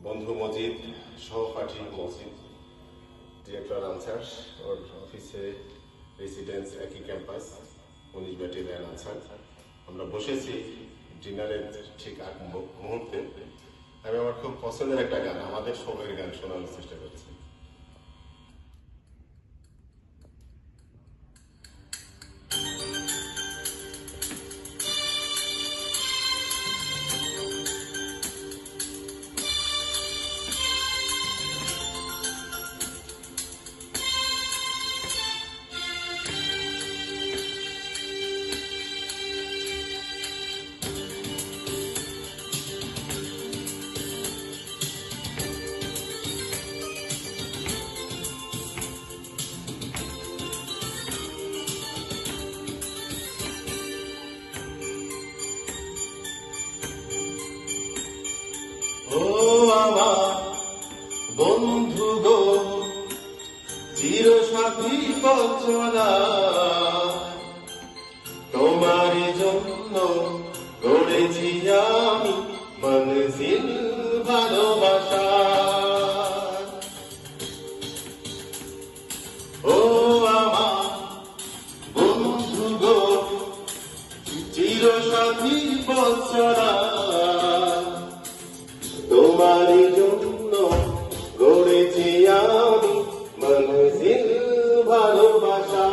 বন্ধু মজিদ, সহপাঠী Majid, director answer, ওর অফিসে রেসিডেন্স একই ক্যাম্পাস, 19 ব্যাটালিয়ন আনসার। আমরা বসেছি ডিনারের ঠিক আগ মুহূর্তে। আমি আমার খুব পছন্দের একটা গান, আমাদের সময়ের গান শোনানোর চেষ্টা করছি। ও আমার বন্ধু গো, চিরসাথী পথচলা, তোমার জন্য গড়েছি আমি মনজিল ভালোবাসা। ও আমার বন্ধু গো, চিরসাথী পথচলা, তোমার জন্য গড়েছি আমি মনজিল ভালোবাসা।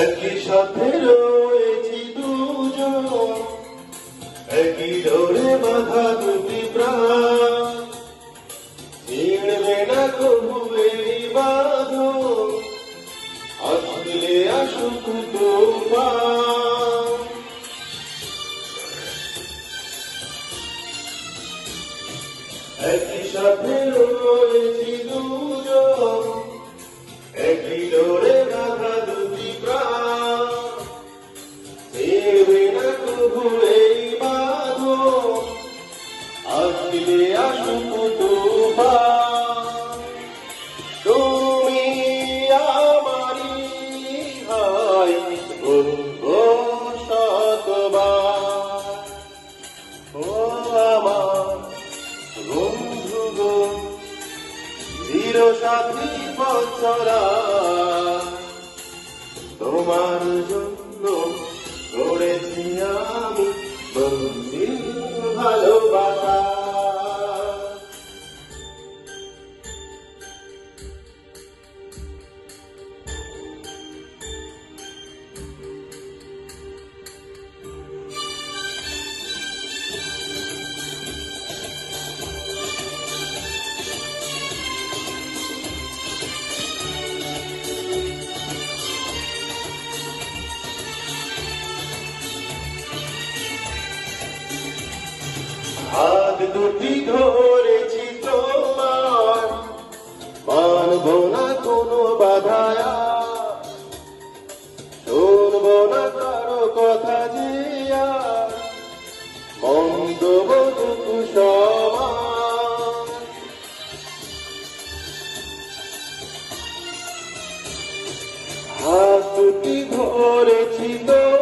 একই সাথে রয়েছি দুজন, একই ডোরে বাঁধা দুটি প্রাণ, ছিঁড়বে না কবু এই বাঁধন, আসলে আসুক তুফান। একই সাথে রয়েছি দুজন, একই ডোরে বাঁধা দুটি প্রাণ, ছিঁড়বে না কবু এই বাঁধন, আসলে আসুক তুফান। তুমি আমারই হয় বলবো শতবার। ও আমার বন্ধু গো, চিরসাথী পথচলা, তোমার জন্য গড়েছি আমি মনজিল ভালোবাসা। হাত দুটি ধরেছি তোমার, মানব না কোনো বাধায়, শুনব না কারো কথা যে আর মন্দ বধুকু সমান। হাত দুটি ধরেছি তোমার,